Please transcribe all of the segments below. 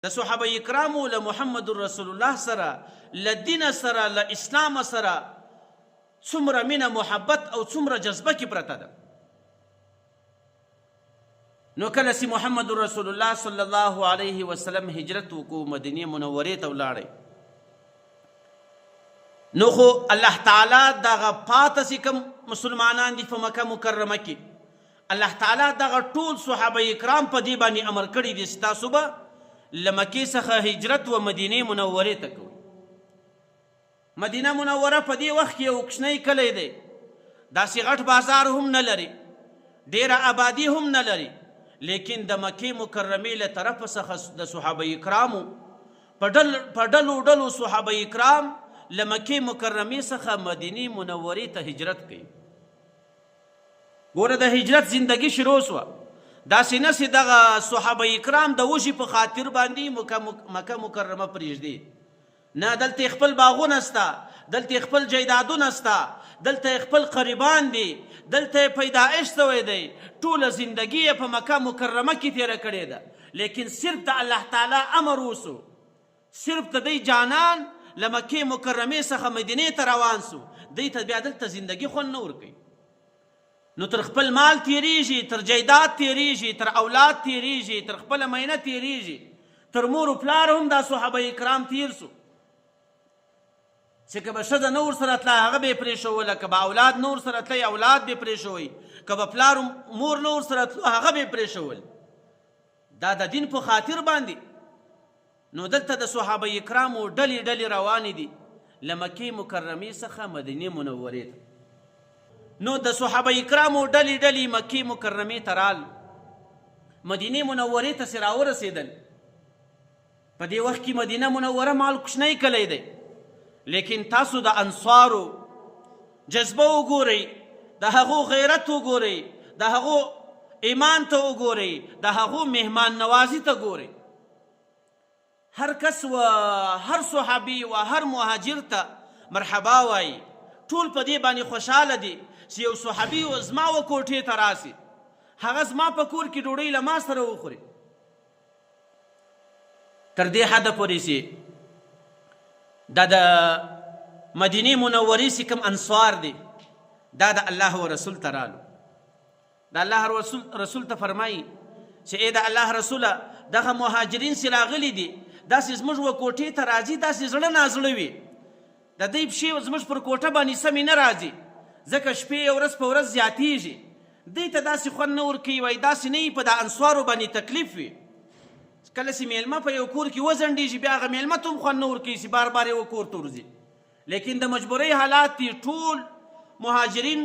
د صحابه کرامو له محمد رسول الله سره له دین سره له اسلام سره څومره مینه محبت او څومره جذبه کې پرته ده. نو کله چې محمد رسول الله صلی الله علیه وسلم هجرت وکړو مدینه منورې ته ولاړی، نو خو الله تعالی دغه پاته چې کوم مسلمانان دي په مکه مکرمه کې، الله تعالی دغه ټول صحابه کرام په دې باندې امر کړي دي چې تاسو به له مکې څخه هجرت و مدینه منورې ته کوئ. مدینه منوره په دې وخت کې یو کوچنی کلی دی، داسې غټ بازار هم نه لري، ډیره آبادي هم نه لري، لیکن د مکې مکرمې له طرفه څخه د صحابه کرامو په ډلو ډلو صحابه کرام له مکې مکرمې څخه مدینې منورې ته هجرت کوي. ګوره د هجرت زندگی شروع شوه، داسې نه چې دغه صحابه کرام د وږي په خاطر باندې مکه مکرمه پرېږدي، نه، دلته خپل باغونه شته، دلته خپل جایدادونه شته، دلته خپل قریبان دي، دلته پیدایش شوی دی، ټوله زندگی یې په مکه مکرمه کې تېره کړې ده، لیکن صرف د الله تعالی امر وسو، صرف د دوی جانان له مکې مکرمې څخه مدینې ته روان سو، دوی ته بیا دلته زندگی خوند نه ورکوي. نو تر خپل مال تیریږي، تر جایداد تیریږي، تر اولاد تیریږي، تر خپله مینه تیریږي، تر مور و پلار هم دا صحابه کرام تیر سو، چې که به ښځه نه ورسره تله هغه به یې پرېښوله، که به اولاد نه ورسره تلی اولاد به یې پرېښوئ، که به پلار مور نه ورسره تلو هغه به یې پرېښول، دا د دین په خاطر باندې. نو دلته د صحابه کرامو ډلې ډلې روانې دي له مکې مکرمې څخه مدینې منورې ته. نو د صحابه کرامو ډلې ډلې مکې مکرمې ته رال، مدینې منورې ته چې راورسېدل. په دې وخت کې مدینه منوره مال کوچنی کلی دی، لیکن تاسو د انصارو جذبه وګورئ، د هغو غیرت وګورئ، د هغو ایمان ته وګورئ، د هغو مهمان نوازي ته ګورئ. هر کس و هر صحابي و هر مهاجر ته مرحبا وایي، ټول په دې باندې خوشحاله دي چې یو صحابي زما و کوټې ته راسي، هغه زما په کور کې ډوډۍ له ما سره وخوري. تر دې حده پورې چې دا د مدینې منورې چې کوم انصار دي دا د الله و رسول ته رالو، د الله رسول ته فرمایي چې ای د الله رسوله دغه مهاجرین چې راغلي دي داسې زموږ و کوټې ته راځي، داسې زړه نازړه وي، د دوی پښې زموږ پر کوټه باندې سمې نه راځي، ځکه شپې ورځ په ورځ زیاتېږي، دوی ته داسې خوند نه ورکوي، وایي داسې نه وي په د انصارو باندې تکلیف وي. کله چې میلمه په یو کور کې وځنډېږي بیا هغه میلمه ته هم خوند نه ورکوي چې بار بار یې کور ته ورځي، لیکن د مجبورۍ حالات دي. ټول مهاجرین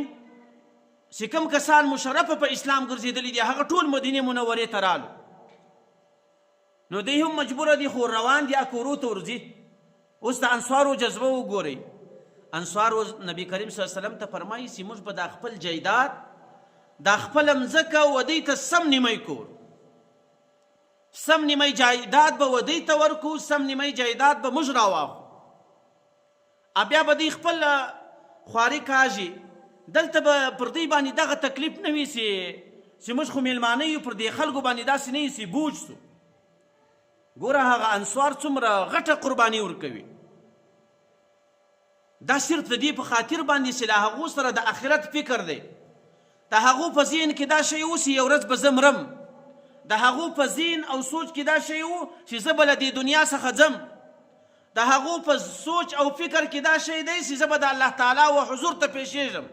چې کوم کسان مشرفه په اسلام ګرځېدلي دي هغه ټول مدینې منورې ته رالو، نو دوی هم مجبوره دي خو روان دي کورو ته ورځي. اوس د انصارو جذبه وګورئ، انصارو نبی کریم صلی الله علیه وسلم ته فرمایي چې موږ به دا خپل جایداد دا خپله مځکه و دوی ته سم نیمی کور، سم نیمی جایداد به و دوی ته ورکو، سم نیمی جایداد به موږ راواخو، بیا به دوی خپل خواري کاږي. دلته به پر دوی باندې دغه تکلیف نه وي چې موږ خو میلمانه یو، پر دې خلکو باندې داسې نه وي چې بوج سو. ګوره هغه انصار څومره غټه قرباني ورکوي، دا صرف د دې په خاطر باندې چې له هغو سره د آخرت فکر دی، د هغو په ذهن کې دا شی و چې یو ورځ به زه مرم، د هغو په ذهن او سوچ کې دا شی و چې زه به له دې دنیا څخه ځم، د هغو په سوچ او فکر کې دا شی دی چې زه به د الله تعالی و حضور ته پیښېږم،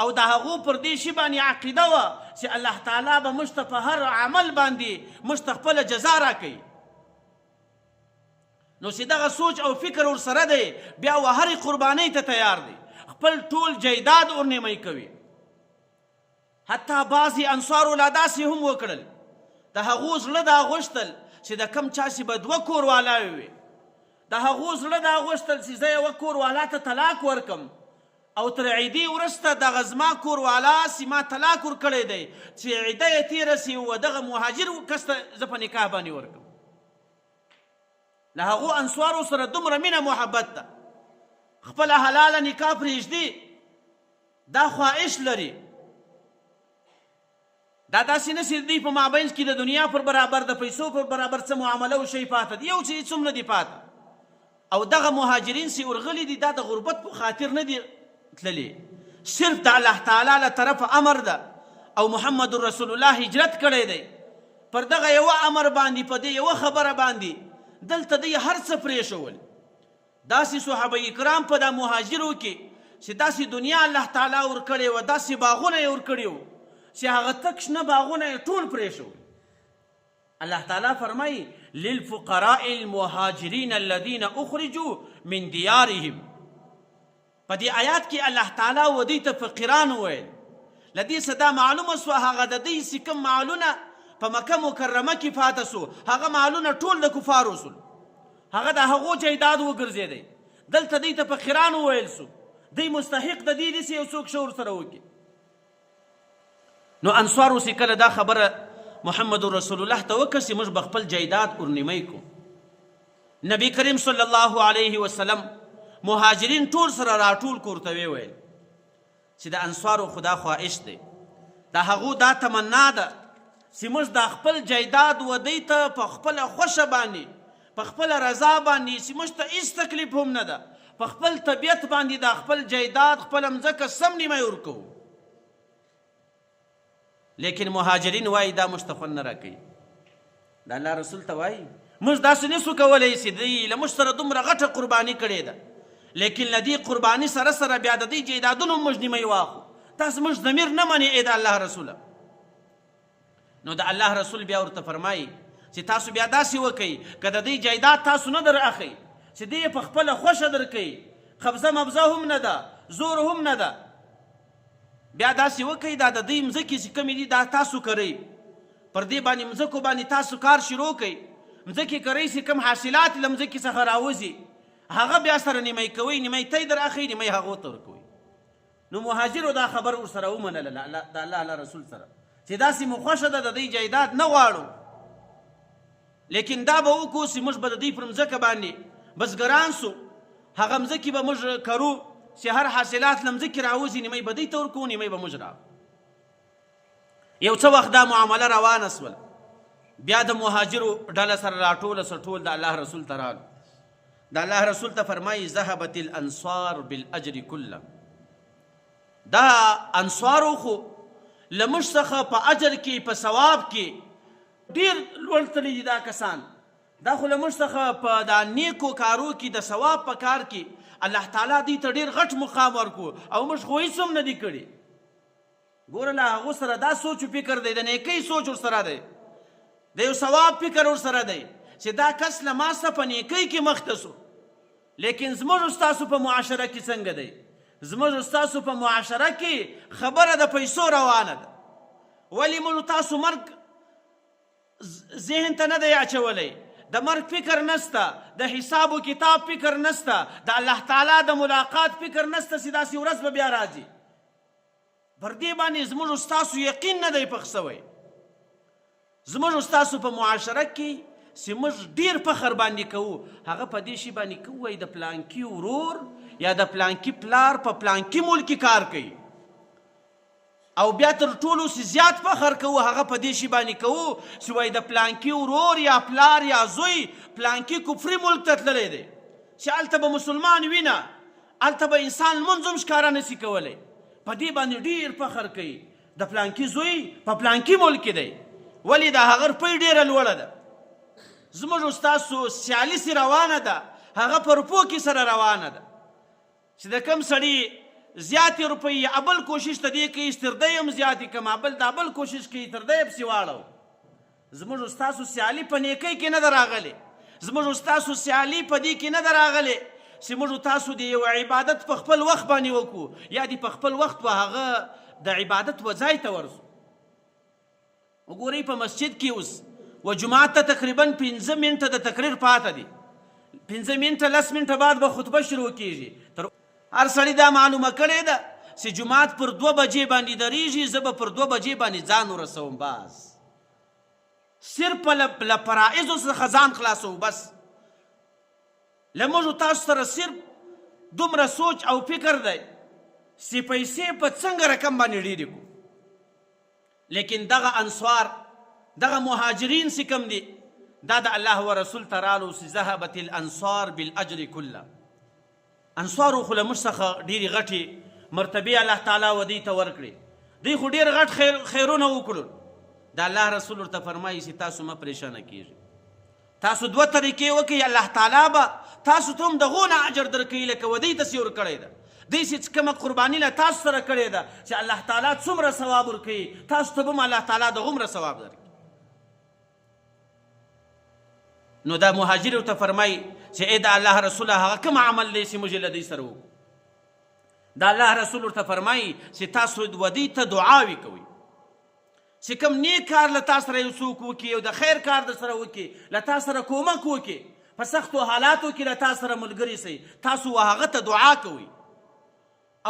او د هغو پر دې شي باندې عقیده وه چې الله تعالی به موږ ته په هر عمل باندې موږ ته خپله جزا راکوي. نو چې دغه سوچ او فکر ورسره دی بیا و هرې قربانۍ ته تیار دی، خپل ټول جایداد ورنیمۍ کوي. حتی بعضې انصارو لا داسې هم وکړل، د هغو زړه دا غوښتل چې د کم چا چې به دوه کوروالاوې وي، د هغو زړه دا غوښتل چې زه یوه کوروالا ته طلاق ورکم، او تر عیدې وروسته دغه زما کوروالا چې ما طلاق ورکړی دی چې عیده یې تېره سي و دغه مهاجر کس ته زه په نکاح باندې ورکم. له هغو انصارو سره دومره مینه محبت ده، خپله حلاله نکاح پرېږدي، دا خواهش لري، دا داسې نه چې دوی په مابینځ کې د دنیا پر برابر د پیسو پر برابر څه معامله او شی پاته دی، یو څه هېڅ هم نه دي پاته. او دغه مهاجرین چې ورغلي دي دا د غربت په خاطر نه دي تللي، صرف د الله تعالی له طرفه امر ده او محمد رسول الله هجرت کړی دی. پر دغه یوه امر باندې، په دې یوه خبره باندې دلته دوی هر څه پرېښول. داسې صحابه کرام په دا مهاجرو کې چې داسې دنیا الله تعالی ورکړې وه، داسې باغونه یې ورکړي وو چې هغه تک شنه باغونه یې ټول پرېښول. الله تعالی فرمایي للفقراء المهاجرین الذین اخرجوا من دیارهم. په دې آیات کې الله تعالی و دوی ته فقیران وویل. له دې څه دا معلومه سوه هغه د دوی چې کوم مالونه په مکه مکرمه کې پاته سو، هغه مالونه ټول د کفارو سول، هغه د هغو جایداد وګرځېدی. دلته دوی ته فقیران وویل سو، دوی مستحق د دې دي چې یو څوک ښه ورسره وکړي. نو انصارو چې کله دا خبره محمد رسول الله ته وکړه چې موږ به خپل جایداد ورنیمۍ کړو، نبی کریم صلی الله علیه وسلم مهاجرین ټول سره راټول کړو، ورته ویې ویل چې د انصارو خدا خواهش دی، د هغو دا تمنا ده چې موږ دا خپل جایداد و دوی ته په خپله خوښه باندې، په خپله رضا باندې، چې موږ ته هېڅ تکلیف هم نه ده، په خپل طبیعت باندې دا خپل جایداد خپله مځکه سم نیمه ورکوو. لیکن مهاجرین وایي دا موږ ته خوند نه راکوي. د الله رسول ته وایي موږ داسې نسو کولی چې دوی له موږ سره دومره غټه قرباني کړې ده، لیکن له دې قرباني سره سره بیا د دوی جایدادونه موږ نیمۍ واخلو. تاسو موږ ضمیر نه منې ای د الله رسوله. نو د الله رسول بیا ورته فرمایي چې تاسو بیا داسې وکئ که د دوی جایداد تاسو نه در اخئ چې دوی په خپله خوښه درکوي، قبضه مبضه هم نه ده، زور هم نه ده، بیا داسې وکئ دا د دوی مځکې چې کومې دي دا تاسو کرئ، پر دې باندې مځکو باندې تاسو کار شروع کئ، مځکې کرئ چې کوم حاصلات له مځکې څخه راوځي هغه بیا سره نیمۍ کوئ، نیمۍ تی در اخئ، نیمۍ هغو ته ورکوئ. نو مهاجرو دا خبر ورسره ومنله د الله رسول سره چې داسې مو خوښه ده د دوی جایداد نه غواړو، لیکن دا به وکړو چې موږ به د دوی پر مځکه باندې بزګران سو، هغه مځکې به موږ کرو چې هر حاصلات له مځکې راوځي، نیمۍ به دوی ته ورکوو، نیمۍ به موږ راوړو. یو څه وخت دا معامله روانه سول، بیا د مهاجرو ډله سره راټوله سه، ټول د الله رسول ته راغلو. د الله رسول ته فرمایي ذهبت الانصار بالاجر کله. دا انصارو خو له موږ څخه په اجر کې په ثواب کې ډېر لوړ تللي دي. دا کسان دا خو له موږ څخه په دا نیکو کارو کې د ثواب په کار کې الله تعالی دوی ته ډېر غټ مقام ورکو او موږ خو هېڅ هم نه دي کړي. ګوره له هغو سره دا سوچ و فکر دی، د نیکۍ سوچ ورسره دی، د یو ثواب فکر ورسره دی چې دا کس له ما څخه په نیکۍ کې مخته سو. لیکن زموږ ستاسو په معاشره کې څنګه دی؟ زموږ ستاسو په معاشره کې خبره د پیسو روانه ده. ولې موږ تاسو مرګ ذهن ته نه دی اچولی، د مرګ فکر نسته، د حساب و کتاب فکر نسته، د الله تعالی د ملاقات فکر نسته چې داسې ورځ به بیا راځي. پر دې باندې زموږ ستاسو یقین نه دی پخ سوی. زموږ ستاسو په معاشره کې چې موږ ډېر فخر باندې کوو، هغه په دې شي باندې کوو وایي د پلانکي ورور یا د پلانکي پلار په پلانکي ملک کې کار کوي، او بیا تر ټولو چې زیات فخر کوو هغه په دې شي باندې کوو چې وایي د پلانکي ورور یا پلار یا زوی پلانکي کفري ملک ته تللی دی چې هلته به مسلمان وینه، هلته به انسان لمونځ هم ښکاره نشي کولی. په دې باندې ډېر فخر کوي د پلانکي زوی په پلانکي ملک کې دی. ولې د هغه روپۍ ډېره لوړه ده. زموږ ستاسو سیالي سي روانه ده، هغه په روپو کې سره روانه ده چې د کم سړي زیاتې روپۍ ابل کوشش ته دې کوي تر دی هم زیاتې کړم، ابل د ابل کوشش کوي تر دی پسې واړو. زموږ ستاسو سیالي په نیکۍ کې نه ده راغلې، زموږ ستاسو سیالي په دې کې نه ده راغلې چې موږ تاسو د یو عبادت په خپل وخت باندې وکړو یا دې په خپل وخت به هغه د عبادت و ځای ته ورسو. وګورئ په مسجد کې اوس و جماعت ته تقریبا 15 منټه د تقریر پاته دي، 15 منټه 10 منټه بعد به خطبه شروع کیږي. هر سړي دا معلومه کړې ده چې جماعت پر 2 بجې باندې درېږي، زه به پر 2 بجې باندې ځان ورسوم، بس صرف له فرائضو څخه ځان خلاصوم. بس له موږ تاسو سره صرف دومره سوچ او فکر دی چې پیسې په څنګه رقم باندې ډېرې کړو. لیکن دغه انصار دغه مهاجرین چې کوم دي دا د الله و رسول ته رالو چې ذهبت الانصار بالاجر کله انصارو خو له موږ څخه ډېرې غټې مرتبې الله تعالی ودی ته ورکړې دوی خو ډېر غټ خیرونه وکړل د الله رسول ورته فرمایي چې تاسو مه پریشانه کیږئ تاسو دوه طریقې وکړئ الله تعالی به تاسو ته هم دغونه اجر درکوي لکه ودی ته چې ورکړی ده دوی چې کومه قرباني له تاسو سره کړې ده چې الله تعالی څومره ثواب ورکوي تاسو ته به هم الله تعالی دغومره ثواب درکوي نو دا مهاجر ورته فرمایي چې ای د الله رسوله هغه کوم عمل دی چې موږ له دوی سره وکړو د الله رسول ورته فرمایي چې تاسو ودی ته دعاوې کوئ چې کوم نیک کار له تا سره یو څوک وکړي او د خیر کار در سره وکړي له تا سره کومک وکړي په سختو حالاتو کې له تا سره ملګري سي تاسو هغه ته دعا کوئ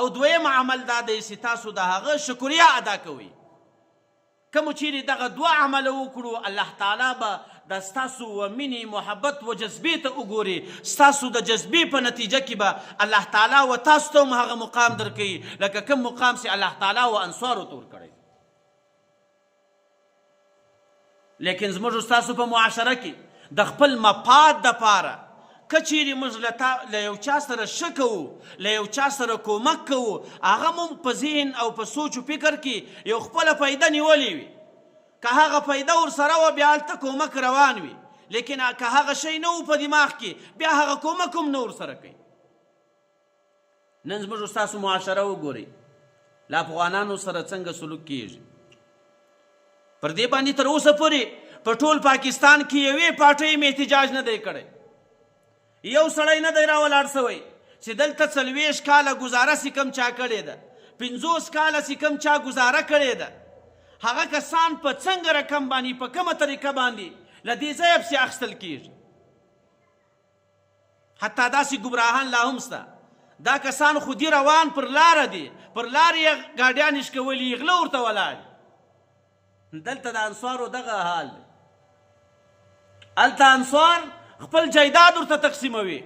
او دویم عمل دا دی چې تاسو د هغه شکریا ادا کوئ کوم چیرې دغه دوه عمله وکړو الله تعالی به د ستاسو و مینې محبت و جذبې ته وګوري ستاسو د جذبې په نتیجه کې به الله تعالی و تاسو ته هم هغه مقام درکوي لکه کوم مقام چې الله تعالی و انصارو ته ورکړی لیکن زموږ ستاسو په معاشره کې د خپل مفاد دپاره که چیرې موږ له یو چا سره ښه کوو له یو چا سره کومک کوو هغه مو په ذهن او په سوچ و فکر کې یو خپله فایده نیولې وي که هغه فایده ورسره وه بیا هلته کومک روان وي لیکن که هغه شی نه و په دماغ کې بیا هغه کومک هم نه ورسره کوي نن زموږ ستاسو معاشره وګورئ له افغانانو سره څنګه سلوک کیږي پر دې باندې تر اوسه پورې په ټول پاکستان کې یوې پارټۍ م احتجاج نه دی کړی یو سړی نه دی راولاړ سوی چې دلته 40 کاله ګزاره چې کوم چا کړې ده 50 کاله چې کوم چا ګزاره کړې ده هغه کسان په څنګه رقم باندې په کومه طریقه باندې له دې ځایه پسې اخیستل کېږي حتی داسې ګمراهان لا هم شته دا کسان خو دي روان پر لاره دي پر لارې یې ګاډیان اشکولي غله ورته ولاړ دلته د انصارو دغه حال دی هلته انصار خپل جایداد ورته تقسیموي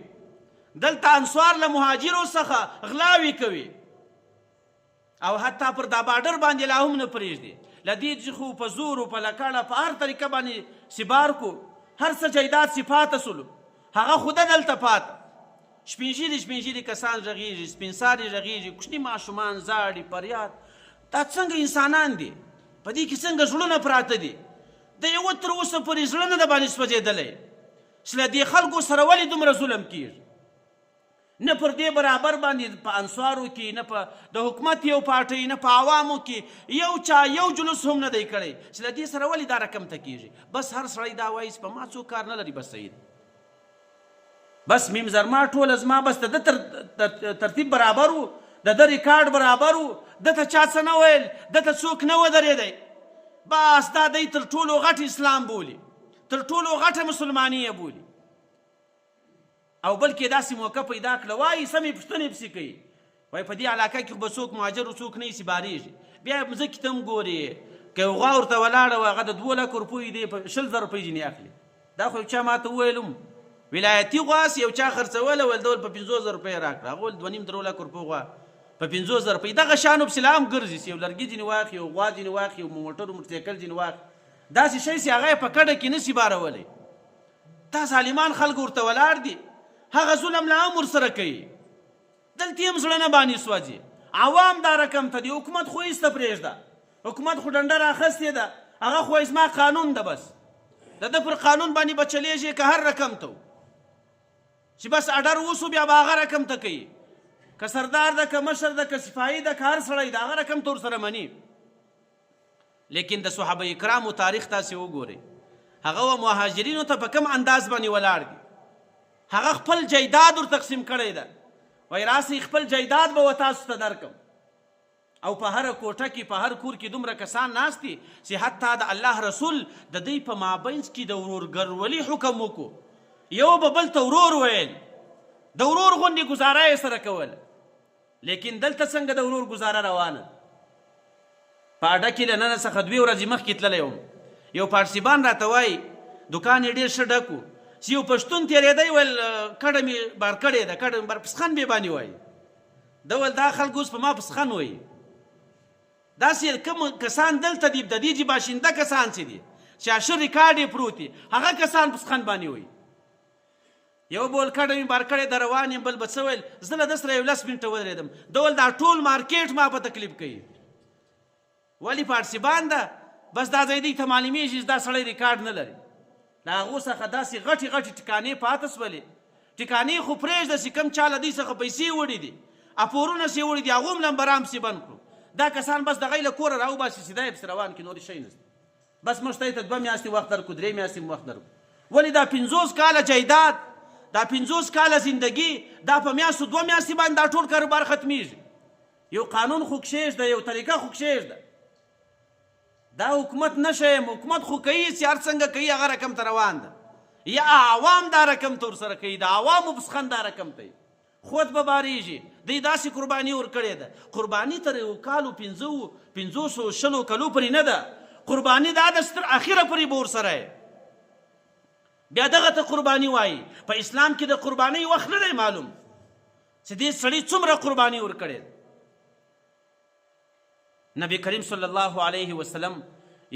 دلته انصار له مهاجرو څخه غلاوې کوي او حتی پر دا باډر باندې لا هم نه پرېږدي له دې چې خو په زور و په لکړه په هر طریقه باندې سبار کو هر څه جایداد چې پاته سولو هغه خو ده دلته پاته سپین ږیري کسان غږېږي سپین ساري غږېږي کوچني ماشومان زاړي فریاد دا څنګه انسانان دي په دې کې څنګه زړونه پراته دي د یوه تر اوسه پورې زړه نه د باندې سوځېدلی چې له دې خلکو سره ولې دومره ظلم کېږي نه پر دې برابر باندې په انصارو کې نه په د حکومت یو پارټۍ نه په عوامو کې یو چا یو جلوس هم نه دی کړی چې له دې سره ولې دا رقم ته کېږي بس هر سړی دا وایي چې په ما څوک کار نه لري بس صحیح بس میم زرما ټوله زما بس د ده ترتیب برابر و د ده ریکارډ برابر و ده ته چا څه نه ویل ده ته څوک نه ودرېدی بس دا دی تر ټولو غټ اسلام بولي تر ټولو غټه مسلماني یې بولي او بلکې داسې موقع پیدا کړه وایي سمې پوښتنې پسې کوي وایي په دې علاقه کې به څوک مهاجر و څوک نه یې سبارېږي بیا یې مځکې ته هم ګوري که یو غوا ورته ولاړه وه هغه د 2 لک روپیو دی په 100,000 روپۍ ځینې اخلي دا خو یو چا ماته وویل هم ولایتي غواس یو چا خرڅوله ویل ډول په 50,000 روپۍ راکړه هغه ویل 2.5-3 لک روپۍ غوا په 50,000 روپۍ دغه شیانو پسې لا هم ګرځي چې یو لرګي ځینې واخلي یو غوا ځینې واخلي یو موټر موټرسایکل ځینې واخلي داسې شی چې هغه یې په کډه کې نه سي بارولی دا ظالمان خلک ورته ولاړ دي هغه ظلم لا هم ورسره کوي دلته یې هم زړه نه باندې سوځي عوام دا رقم ته دي حکومت خو ایسته پرېږده حکومت خو ډنډه راخستې ده هغه خو زما قانون ده بس د ده پر قانون باندې به چلیږي که هر رقم ته چې بس اډر وسو بیا به هغه رقم ته کوي که سردار ده که مشر ده که سپاهي ده که هر سړی ده هغه رقم ته ورسره مني لیکن د صحابه کرامو تاریخ تاسې وګورئ هغه و مهاجرینو ته په کوم انداز باندې ولاړ دي هغه خپل جایداد ور تقسیم کړی ده وایي راسئ خپل جایداد به و تاسو ته درکم او په هره کوټه کې په هر کور کې دومره کسان ناست دي چې حتی د الله رسول د دوی په مابینځ کې د ورورګرولي حکم وکړو یو به بل ته ورور ویل د ورور غوندې ګزاره یې سره کوله لیکن دلته څنګه د ورور ګزاره روانه په اډه کې له ننه څخه 2 ورځې مخکې تللی وم یو پارسیبان راته وایي دوکان یې ډېر ښه ډک و چې یو پښتون تېرېدی ویل کډه مې بار کړې ده کډه مې بار پسخن بې باندې وایي ده ویل دا خلک اوس په ما پسخن وایي داسې کوم کسان دلته دي د دې باشنده کسان چې دي چې اشر ریکارډ یې پروت دي هغه کسان په سخن باندې وایي یو بول کډه مې بار کړی د روان یم بل به څه ویل زه له ده سره 10 منټه ودرېدم ډول دا ټول مارکیټ ما په تکلیف کوي ولې پارسیبان ده بس دا ځای دی ته معلومیږي چې دا سړی ریکارډ نه لري له هغو څخه داسې غټې غټې ټکانې پاته سولې ټکانې خو پرېږده چې کوم چا له دوی څخه پیسې وړي دي اپورونه چې وړي دي هغو هم لمبرام سې بند کړو دا کسان بس دغه له کوره راوباسي سیده یې پسې روان کړي نور شی نشته بس موږ ته 2 میاشتې وخت درکړو 3 میاشتې وخت درکړو ولې دا 50 کاله جایداد دا 50 کاله زندگی دا په میاشتو 2 میاشتې باندې دا ټول کاروبار ختمیږي یو قانون خو کښېږده یو طریقه خو کښېږده دا حکومت نشه یم حکومت خو کوي چې هر څنګه کوي هغه رقم ته روان ده یا عوام دا رقم ته ورسره کوي د عوامو په سخن دا رقم ته خود به بارېږي دوی داسې قرباني ورکړې ده قرباني تر یو کالو 500 کلو پورې نه ده قرباني دا د ستر اخره پورې به ورسره بیا دغه ته قرباني وایي په اسلام کې د قربانۍ وخت نه دی معلوم چې دې سړي څومره قرباني ورکړې نبی کریم صلی الله علیه وسلم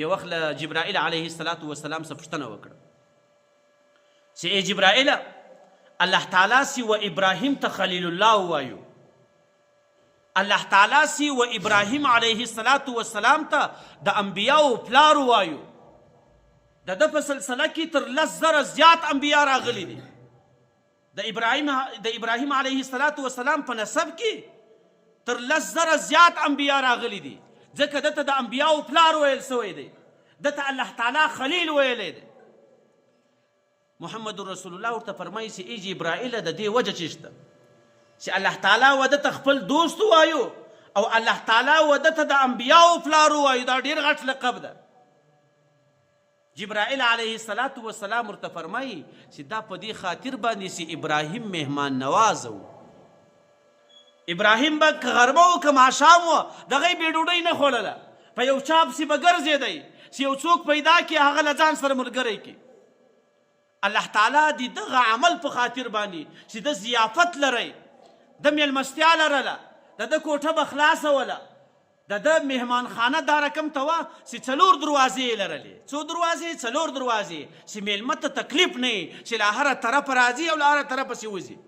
یو وخت له جبرائیل علیه السلام څخه پوښتنه وکړه چې ای جبرائیل الله تعالی سی و ابراهیم ته خلیل الله وایو الله تعالی سی و ابراهیم علیه السلام ته د انبیاو پلار وایو د ده په سلسله کې تر 10,000 زیات انبیا راغلي دي د ابراهیم علیه السلام په نسب کې تر 10,000 زیات انبیا راغلي دي ځکه دته د انبیاو پلار ویل سوی دی دته الله تعالی خلیل ویلی دی محمد رسول الله ورته فرمایي چې ای جبرائیل د دې وجه چې شته چې الله تعالی ودته خپل دوست وایو او الله تعالی ودته د انبیاو پلار وایو دا ډېر غټ لقب ده جبرائیل علیه السلام ورته فرمایي چې دا په دې خاطر باندې چې ابراهیم مهمان نواز و ابراهیم به که غرمه و که ماښام و دغه یې بې ډوډۍ نه خوړله په یو چا پسې به ګرځېدی چې یو څوک پیدا کړي هغه له ځان سره ملګری کړي الله تعالی د دغه عمل په خاطر باندې چې د ضیافت لرئ د میلمستیا لرله د ده کوټه به خلاصوله د ده مهمانخانه دا رقم ته وه چې 4 دروازې یې لرلې څو دروازې 4 دروازې چې میلمه ته تکلیف نه وي چې له هره طرفه راځي او له هره طرفه پسې وځي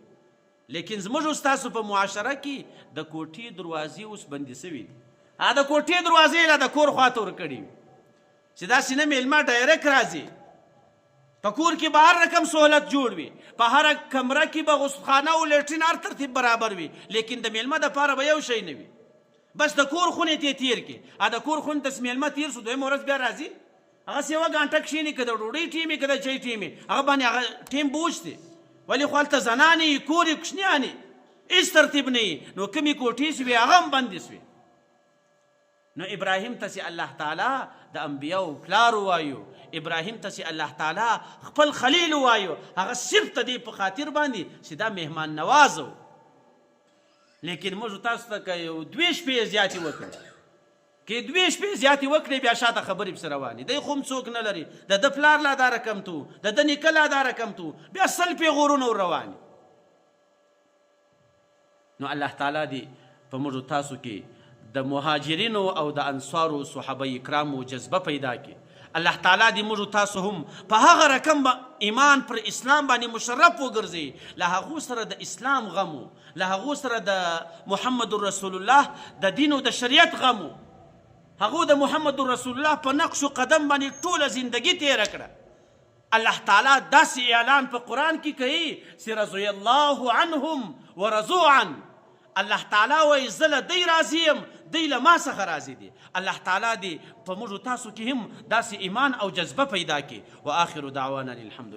لیکن زموږ ستاسو په معاشره کې د کوټې دروازې اوس بندې سوي دي د کوټې دروازې له د کور خواته ورکړي وي چې داسې نه میلمه ډایرکټ راځي په کور کې به هر رقم سهولت جوړ وي په هره کمره کې به غسلخانه او لیټرین هر ترتیب برابر وي لیکن د میلمه دپاره به یو شی نه وي بس د کور خونې ته یې تېر کړي د کور خونې ته میلمه تېر شو دویمه ورځ بیا راځي هغسې یوه ګانټه کښېني که د ډوډۍ ټیم وي که د چای ټیم وي هغه باندې هغه ټیم بوج دی ولې خو هلته زنانې یي کور یې کوچنیانې هېڅ ترتیب نه وي نو کومې کوټې سوې هغه هم بندې سوې نو ابراهیم ته چې الله تعالی د انبیاو پلار وایو ابراهیم ته چې الله تعالی خپل خلیل وایو هغه صرف ته دې په خاطر باندې چې دا مهمان نواز و لیکن موږ تاسو ته که یو 2 شپې زیاتې وکړو که 2 شپې زیاتې وکړې بیا شاته خبرې پسې روانې دی خو هم څوک نه لري د ده پلار لا دا رقم تو د ده نیکه لا دا رقم تو بیا 100 پیغورونه ور روانې نو الله تعالی دې په موږ تاسو کې د مهاجرینو او د انصارو صحابه کرامو جذبه پیدا کړي الله تعالی دې موږ تاسو هم په هغه رقم ایمان پر اسلام باندې مشرف وګرځي له هغو سره د اسلام غمو له هغو سره د محمد رسول الله د دین او د شریعت غمو هغو د محمد رسول الله په نقش و قدم باندې ټوله زندگی تیره کړه الله تعالی داسې اعلان په قرآن کې کوي چې رضی الله عنهم ورضوا عنه الله تعالی وایي زه له دی راضي یم دی له ما څخه راضي دي الله تعالی دې په موږ تاسو کې هم داسې ایمان او جذبه پیدا کړي واخر دعوانا الحمد